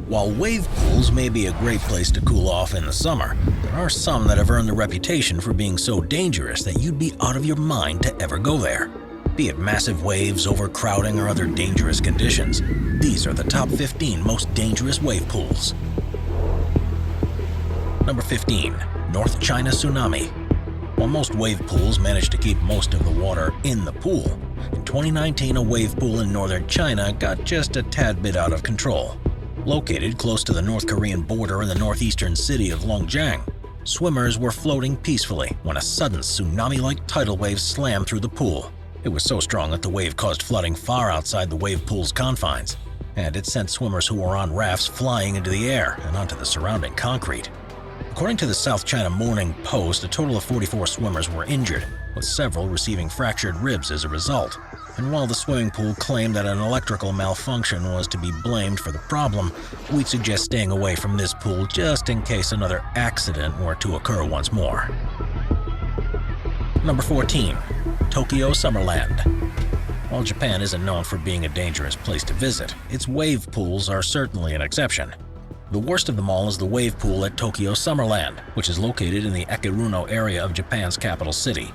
While wave pools may be a great place to cool off in the summer, there are some that have earned the reputation for being so dangerous that you'd be out of your mind to ever go there. Be it massive waves, overcrowding, or other dangerous conditions, these are the top 15 most dangerous wave pools. Number 15. North China Tsunami. While most wave pools manage to keep most of the water in the pool, in 2019 a wave pool in northern China got just a tad bit out of control. Located close to the North Korean border in the northeastern city of Longjiang, swimmers were floating peacefully when a sudden tsunami-like tidal wave slammed through the pool. It was so strong that the wave caused flooding far outside the wave pool's confines, and it sent swimmers who were on rafts flying into the air and onto the surrounding concrete. According to the South China Morning Post, a total of 44 swimmers were injured, with several receiving fractured ribs as a result. And while the swimming pool claimed that an electrical malfunction was to be blamed for the problem, we'd suggest staying away from this pool just in case another accident were to occur once more. Number 14. Tokyo Summerland. While Japan isn't known for being a dangerous place to visit, its wave pools are certainly an exception. The worst of them all is the wave pool at Tokyo Summerland, which is located in the Ekiruno area of Japan's capital city.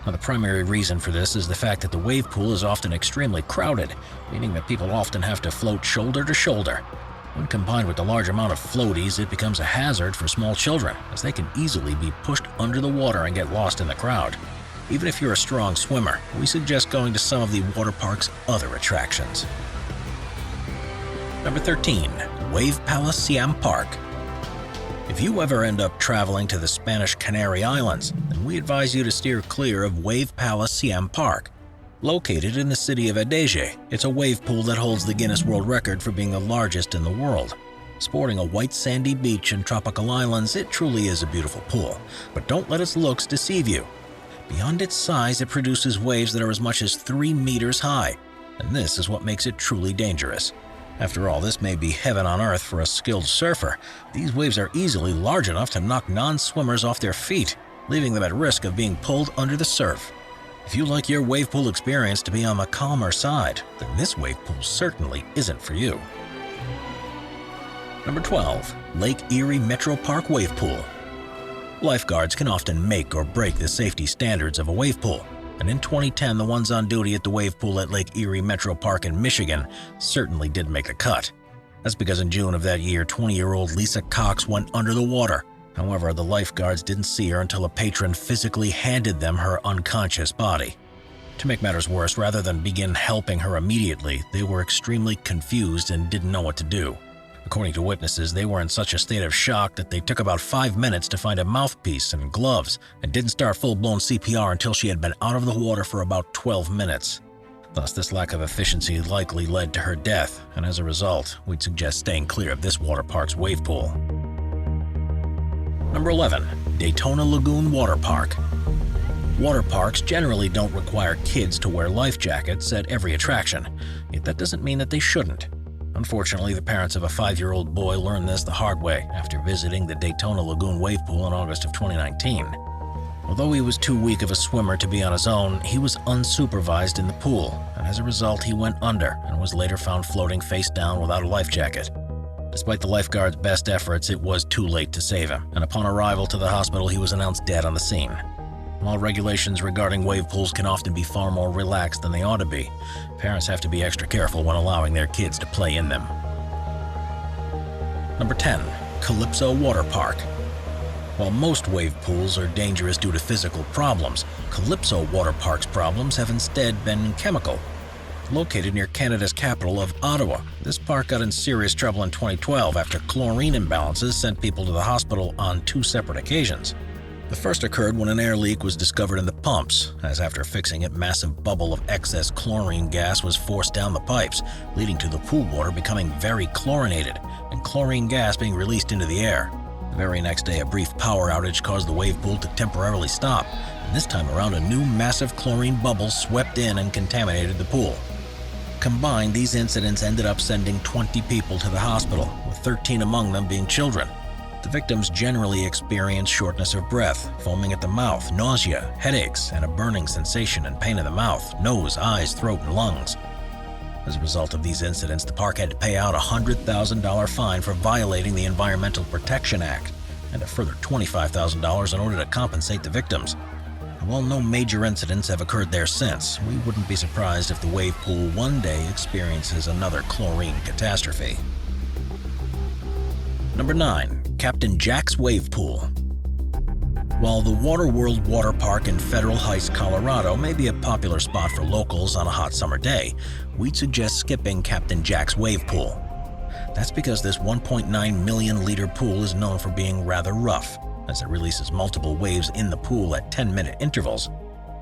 Now, the primary reason for this is the fact that the wave pool is often extremely crowded, meaning that people often have to float shoulder to shoulder. When combined with the large amount of floaties, it becomes a hazard for small children, as they can easily be pushed under the water and get lost in the crowd. Even if you're a strong swimmer, we suggest going to some of the water park's other attractions. Number 13. Wave Palace Siem Park. If you ever end up traveling to the Spanish Canary Islands, then we advise you to steer clear of Wave Palace Siem Park. Located in the city of Adeje, it's a wave pool that holds the Guinness World Record for being the largest in the world. Sporting a white sandy beach and tropical islands, it truly is a beautiful pool, but don't let its looks deceive you. Beyond its size, it produces waves that are as much as 3 meters high, and this is what makes it truly dangerous. After all, this may be heaven on earth for a skilled surfer. These waves are easily large enough to knock non-swimmers off their feet, leaving them at risk of being pulled under the surf. If you like your wave pool experience to be on the calmer side, then this wave pool certainly isn't for you. Number 12. Lake Erie Metro Park Wave Pool. Lifeguards can often make or break the safety standards of a wave pool, and in 2010 the ones on duty at the wave pool at Lake Erie Metro Park in Michigan certainly did make the cut. That's because in June of that year, 20-year-old Lisa Cox went under the water. However, the lifeguards didn't see her until a patron physically handed them her unconscious body. To make matters worse, rather than begin helping her immediately, they were extremely confused and didn't know what to do. According to witnesses, they were in such a state of shock that they took about 5 minutes to find a mouthpiece and gloves and didn't start full-blown CPR until she had been out of the water for about 12 minutes. Thus, this lack of efficiency likely led to her death, and as a result, we'd suggest staying clear of this water park's wave pool. Number 11. Daytona Lagoon Water Park. Water parks generally don't require kids to wear life jackets at every attraction, yet that doesn't mean that they shouldn't. Unfortunately, the parents of a 5-year-old boy learned this the hard way after visiting the Daytona Lagoon wave pool in August of 2019. Although he was too weak of a swimmer to be on his own, he was unsupervised in the pool, and as a result he went under and was later found floating face down without a life jacket. Despite the lifeguard's best efforts, it was too late to save him, and upon arrival to the hospital he was announced dead on the scene. While regulations regarding wave pools can often be far more relaxed than they ought to be, parents have to be extra careful when allowing their kids to play in them. Number 10. Calypso Water Park. While most wave pools are dangerous due to physical problems, Calypso Water Park's problems have instead been chemical. Located near Canada's capital of Ottawa, this park got in serious trouble in 2012 after chlorine imbalances sent people to the hospital on 2 separate occasions. The first occurred when an air leak was discovered in the pumps, as after fixing it, massive bubble of excess chlorine gas was forced down the pipes, leading to the pool water becoming very chlorinated and chlorine gas being released into the air. The very next day, a brief power outage caused the wave pool to temporarily stop, and this time around a new massive chlorine bubble swept in and contaminated the pool. Combined, these incidents ended up sending 20 people to the hospital, with 13 among them being children. The victims generally experienced shortness of breath, foaming at the mouth, nausea, headaches, and a burning sensation and pain in the mouth, nose, eyes, throat, and lungs. As a result of these incidents, the park had to pay out a $100,000 fine for violating the Environmental Protection Act and a further $25,000 in order to compensate the victims. And while no major incidents have occurred there since, we wouldn't be surprised if the wave pool one day experiences another chlorine catastrophe. Number 9. Captain Jack's Wave Pool. While the Waterworld Water Park in Federal Heights, Colorado may be a popular spot for locals on a hot summer day, we'd suggest skipping Captain Jack's Wave Pool. That's because this 1.9 million liter pool is known for being rather rough, as it releases multiple waves in the pool at 10-minute intervals.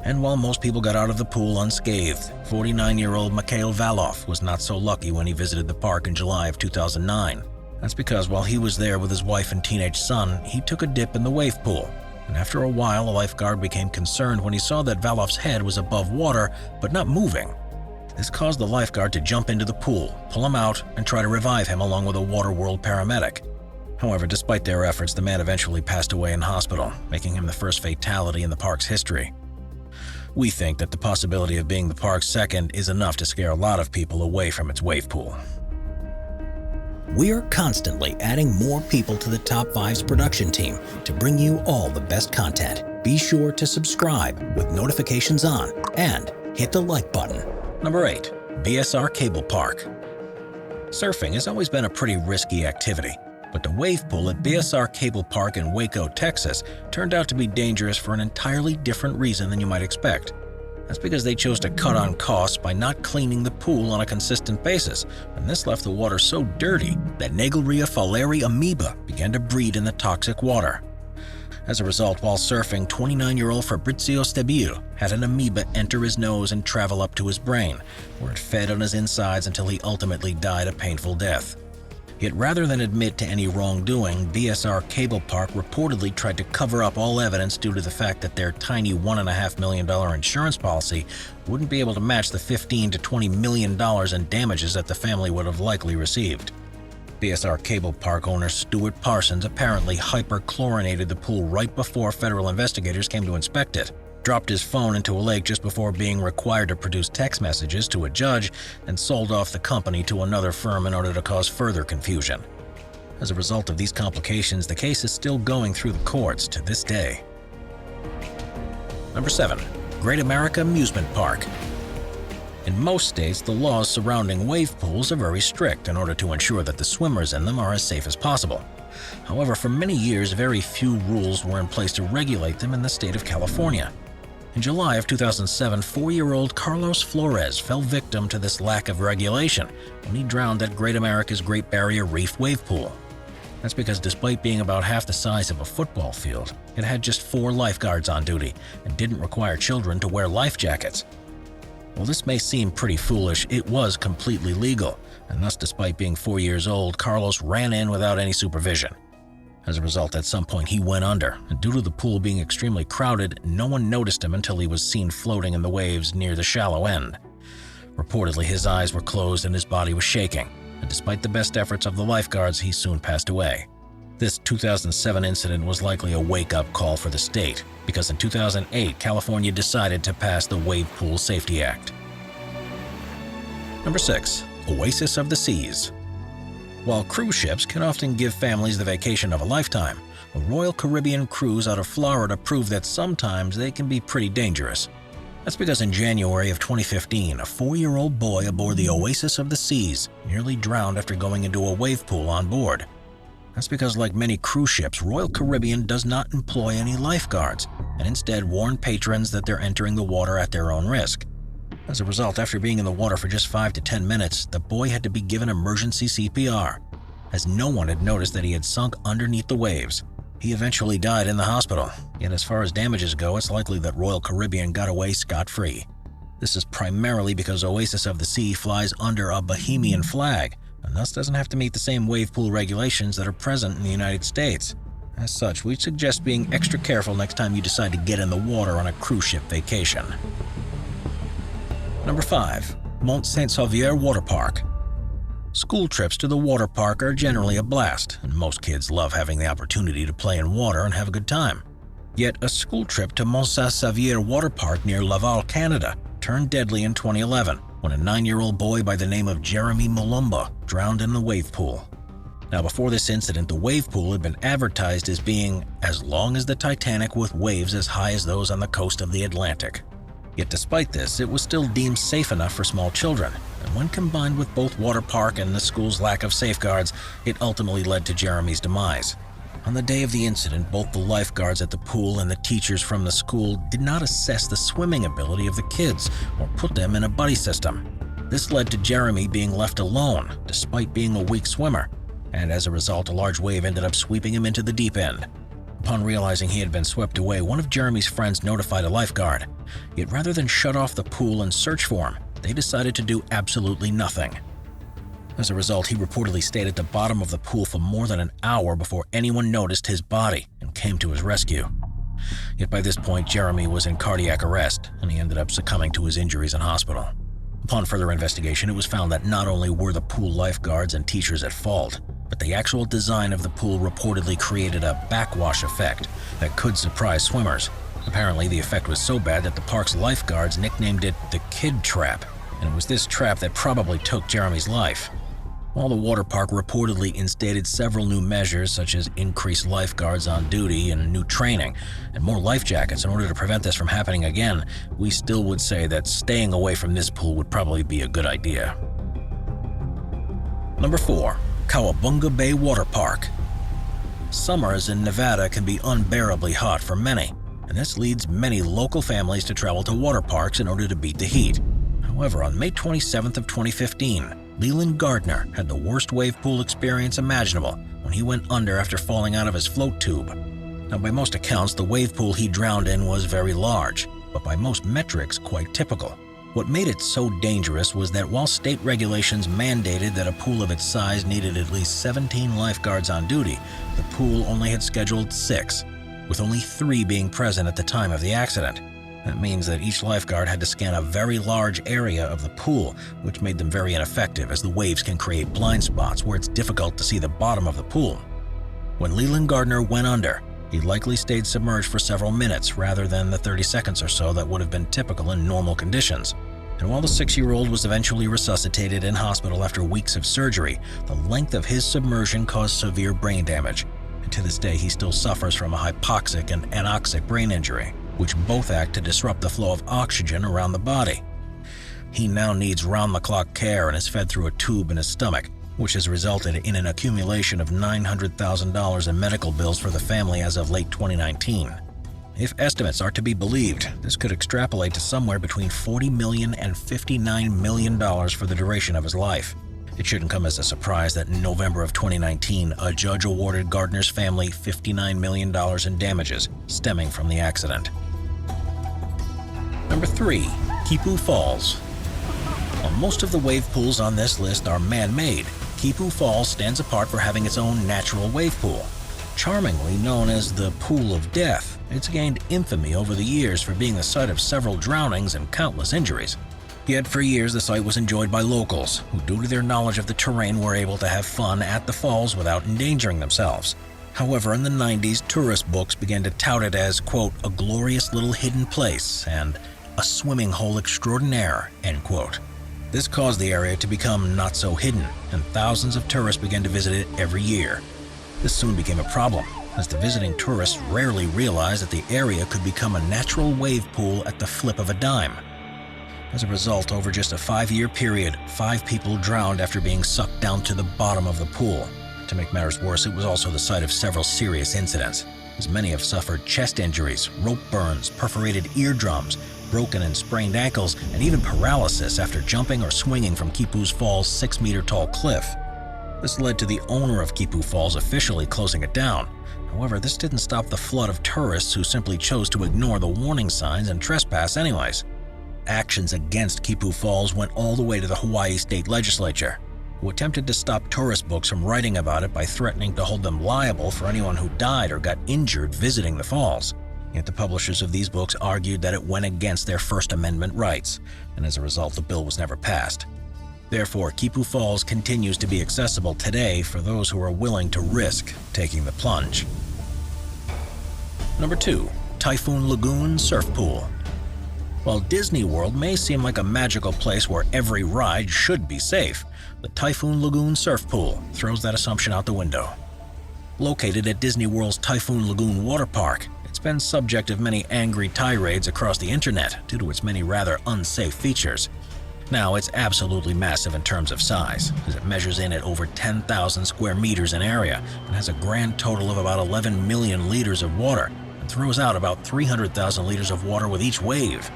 And while most people got out of the pool unscathed, 49-year-old Mikhail Valoff was not so lucky when he visited the park in July of 2009. That's because while he was there with his wife and teenage son, he took a dip in the wave pool. And after a while, a lifeguard became concerned when he saw that Valoff's head was above water, but not moving. This caused the lifeguard to jump into the pool, pull him out, and try to revive him along with a Waterworld paramedic. However, despite their efforts, the man eventually passed away in hospital, making him the first fatality in the park's history. We think that the possibility of being the park's second is enough to scare a lot of people away from its wave pool. We're constantly adding more people to the Top 5's production team to bring you all the best content. Be sure to subscribe with notifications on and hit the like button. Number 8. BSR Cable Park. Surfing has always been a pretty risky activity, but the wave pool at BSR Cable Park in Waco, Texas turned out to be dangerous for an entirely different reason than you might expect. That's because they chose to cut on costs by not cleaning the pool on a consistent basis, and this left the water so dirty that Naegleria fowleri amoeba began to breed in the toxic water. As a result, while surfing, 29-year-old Fabrizio Stabile had an amoeba enter his nose and travel up to his brain, where it fed on his insides until he ultimately died a painful death. Yet rather than admit to any wrongdoing, BSR Cable Park reportedly tried to cover up all evidence due to the fact that their tiny $1.5 million insurance policy wouldn't be able to match the $15 to $20 million in damages that the family would have likely received. BSR Cable Park owner Stuart Parsons apparently hyperchlorinated the pool right before federal investigators came to inspect it, dropped his phone into a lake just before being required to produce text messages to a judge, and sold off the company to another firm in order to cause further confusion. As a result of these complications, the case is still going through the courts to this day. Number 7. Great America Amusement Park. In most states, the laws surrounding wave pools are very strict in order to ensure that the swimmers in them are as safe as possible. However, for many years, very few rules were in place to regulate them in the state of California. In July of 2007, 4-year-old Carlos Flores fell victim to this lack of regulation when he drowned at Great America's Great Barrier Reef wave pool. That's because despite being about half the size of a football field, it had just 4 lifeguards on duty and didn't require children to wear life jackets. While this may seem pretty foolish, it was completely legal, and thus despite being 4 years old, Carlos ran in without any supervision. As a result, at some point he went under, and due to the pool being extremely crowded, no one noticed him until he was seen floating in the waves near the shallow end. Reportedly, his eyes were closed and his body was shaking, and despite the best efforts of the lifeguards, he soon passed away. This 2007 incident was likely a wake-up call for the state, because in 2008, California decided to pass the Wave Pool Safety Act. Number 6. Oasis of the Seas. While cruise ships can often give families the vacation of a lifetime, a Royal Caribbean cruise out of Florida proved that sometimes they can be pretty dangerous. That's because in January of 2015, a 4-year-old boy aboard the Oasis of the Seas nearly drowned after going into a wave pool on board. That's because, like many cruise ships, Royal Caribbean does not employ any lifeguards and instead warn patrons that they're entering the water at their own risk. As a result, after being in the water for just 5 to 10 minutes, the boy had to be given emergency CPR, as no one had noticed that he had sunk underneath the waves. He eventually died in the hospital, yet as far as damages go, it's likely that Royal Caribbean got away scot-free. This is primarily because Oasis of the Sea flies under a Bahamian flag, and thus doesn't have to meet the same wave pool regulations that are present in the United States. As such, we'd suggest being extra careful next time you decide to get in the water on a cruise ship vacation. Number 5. Mont Saint-Sauveur Water Park. School trips to the water park are generally a blast, and most kids love having the opportunity to play in water and have a good time. Yet a school trip to Mont Saint-Sauveur Water Park near Laval, Canada, turned deadly in 2011 when a 9-year-old boy by the name of Jeremy Mulumba drowned in the wave pool. Now, before this incident, the wave pool had been advertised as being as long as the Titanic with waves as high as those on the coast of the Atlantic. Yet despite this, it was still deemed safe enough for small children, and when combined with both water park and the school's lack of safeguards, it ultimately led to Jeremy's demise. On the day of the incident, both the lifeguards at the pool and the teachers from the school did not assess the swimming ability of the kids or put them in a buddy system. This led to Jeremy being left alone, despite being a weak swimmer, and as a result, a large wave ended up sweeping him into the deep end. Upon realizing he had been swept away, one of Jeremy's friends notified a lifeguard. Yet rather than shut off the pool and search for him, they decided to do absolutely nothing. As a result, he reportedly stayed at the bottom of the pool for more than an hour before anyone noticed his body and came to his rescue. Yet by this point, Jeremy was in cardiac arrest, and he ended up succumbing to his injuries in hospital. Upon further investigation, it was found that not only were the pool lifeguards and teachers at fault, but the actual design of the pool reportedly created a backwash effect that could surprise swimmers. Apparently, the effect was so bad that the park's lifeguards nicknamed it the Kid Trap, and it was this trap that probably took Jeremy's life. While the water park reportedly instated several new measures such as increased lifeguards on duty and new training and more life jackets in order to prevent this from happening again, we still would say that staying away from this pool would probably be a good idea. Number 4. Kawabunga Bay Water Park. Summers in Nevada can be unbearably hot for many, and this leads many local families to travel to water parks in order to beat the heat. However, on May 27th of 2015, Leland Gardner had the worst wave pool experience imaginable when he went under after falling out of his float tube. Now, by most accounts, the wave pool he drowned in was very large, but by most metrics, quite typical. What made it so dangerous was that while state regulations mandated that a pool of its size needed at least 17 lifeguards on duty, the pool only had scheduled 6, with only 3 being present at the time of the accident. That means that each lifeguard had to scan a very large area of the pool, which made them very ineffective as the waves can create blind spots where it's difficult to see the bottom of the pool. When Leland Gardner went under, he likely stayed submerged for several minutes rather than the 30 seconds or so that would have been typical in normal conditions. And while the 6-year-old was eventually resuscitated in hospital after weeks of surgery, the length of his submersion caused severe brain damage. And to this day, he still suffers from a hypoxic and anoxic brain injury, which both act to disrupt the flow of oxygen around the body. He now needs round-the-clock care and is fed through a tube in his stomach, which has resulted in an accumulation of $900,000 in medical bills for the family as of late 2019. If estimates are to be believed, this could extrapolate to somewhere between $40 million and $59 million for the duration of his life. It shouldn't come as a surprise that in November of 2019, a judge awarded Gardner's family $59 million in damages stemming from the accident. Number 3. Kipu Falls. While most of the wave pools on this list are man-made, Kipu Falls stands apart for having its own natural wave pool. Charmingly known as the Pool of Death, it's gained infamy over the years for being the site of several drownings and countless injuries. Yet for years the site was enjoyed by locals, who due to their knowledge of the terrain were able to have fun at the falls without endangering themselves. However, in the 90s, tourist books began to tout it as, quote, a glorious little hidden place and a swimming hole extraordinaire, end quote. This caused the area to become not so hidden, and thousands of tourists began to visit it every year. This soon became a problem, as the visiting tourists rarely realized that the area could become a natural wave pool at the flip of a dime. As a result, over just a 5-year period, 5 people drowned after being sucked down to the bottom of the pool. To make matters worse, it was also the site of several serious incidents, as many have suffered chest injuries, rope burns, perforated eardrums, broken and sprained ankles, and even paralysis after jumping or swinging from Kipu Falls' 6-meter-tall cliff. This led to the owner of Kipu Falls officially closing it down. However, this didn't stop the flood of tourists who simply chose to ignore the warning signs and trespass anyways. Actions against Kipu Falls went all the way to the Hawaii State Legislature, who attempted to stop tourist books from writing about it by threatening to hold them liable for anyone who died or got injured visiting the falls. Yet the publishers of these books argued that it went against their First Amendment rights, and as a result, the bill was never passed. Therefore, Kipu Falls continues to be accessible today for those who are willing to risk taking the plunge. Number 2. Typhoon Lagoon Surf Pool. While Disney World may seem like a magical place where every ride should be safe, the Typhoon Lagoon surf pool throws that assumption out the window. Located at Disney World's Typhoon Lagoon water park, it's been subject of many angry tirades across the internet due to its many rather unsafe features. Now, it's absolutely massive in terms of size, as it measures in at over 10,000 square meters in area and has a grand total of about 11 million liters of water and throws out about 300,000 liters of water with each wave.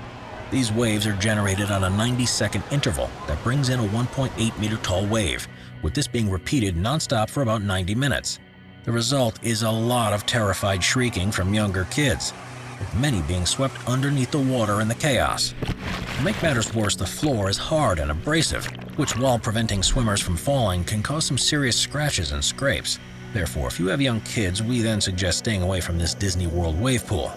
These waves are generated on a 90-second interval that brings in a 1.8-meter tall wave, with this being repeated nonstop for about 90 minutes. The result is a lot of terrified shrieking from younger kids, with many being swept underneath the water in the chaos. To make matters worse, the floor is hard and abrasive, which, while preventing swimmers from falling, can cause some serious scratches and scrapes. Therefore, if you have young kids, we then suggest staying away from this Disney World wave pool.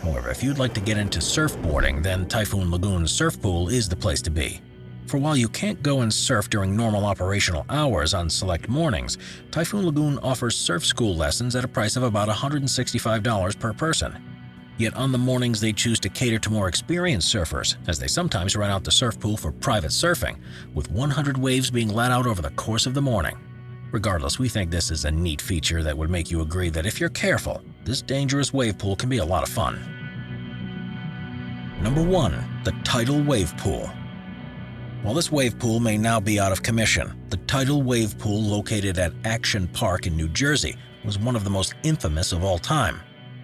However, if you'd like to get into surfboarding, then Typhoon Lagoon's surf pool is the place to be. For while you can't go and surf during normal operational hours on select mornings, Typhoon Lagoon offers surf school lessons at a price of about $165 per person. Yet on the mornings they choose to cater to more experienced surfers, as they sometimes rent out the surf pool for private surfing, with 100 waves being let out over the course of the morning. Regardless, we think this is a neat feature that would make you agree that if you're careful, this dangerous wave pool can be a lot of fun. Number 1. The Tidal Wave Pool. While this wave pool may now be out of commission, the Tidal Wave Pool located at Action Park in New Jersey was one of the most infamous of all time.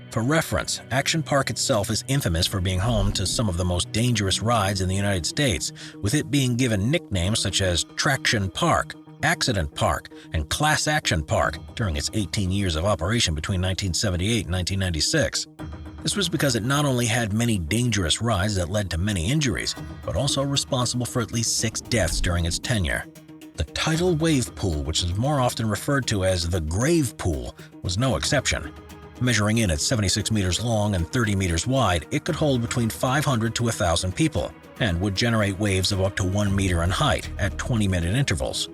For reference, Action Park itself is infamous for being home to some of the most dangerous rides in the United States, with it being given nicknames such as Traction Park, Accident Park, and Class Action Park during its 18 years of operation between 1978 and 1996. This was because it not only had many dangerous rides that led to many injuries, but also responsible for at least 6 deaths during its tenure. The Tidal Wave Pool, which is more often referred to as the Grave Pool, was no exception. Measuring in at 76 meters long and 30 meters wide, it could hold between 500 to 1,000 people and would generate waves of up to 1 meter in height at 20-minute intervals.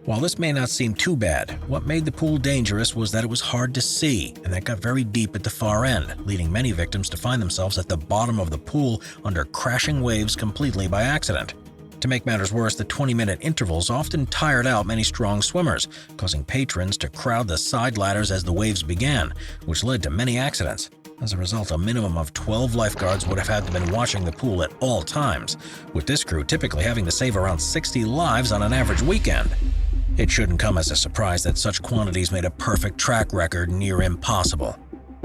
While this may not seem too bad, what made the pool dangerous was that it was hard to see and that got very deep at the far end, leading many victims to find themselves at the bottom of the pool under crashing waves completely by accident. To make matters worse, the 20-minute intervals often tired out many strong swimmers, causing patrons to crowd the side ladders as the waves began, which led to many accidents. As a result, a minimum of 12 lifeguards would have had to been watching the pool at all times, with this crew typically having to save around 60 lives on an average weekend. It shouldn't come as a surprise that such quantities made a perfect track record near impossible.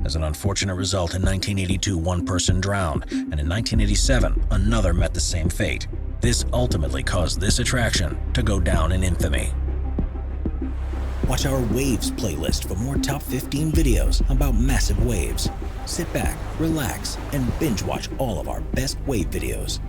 As an unfortunate result, in 1982, one person drowned, and in 1987, another met the same fate. This ultimately caused this attraction to go down in infamy. Watch our Waves playlist for more top 15 videos about massive waves. Sit back, relax, and binge watch all of our best wave videos.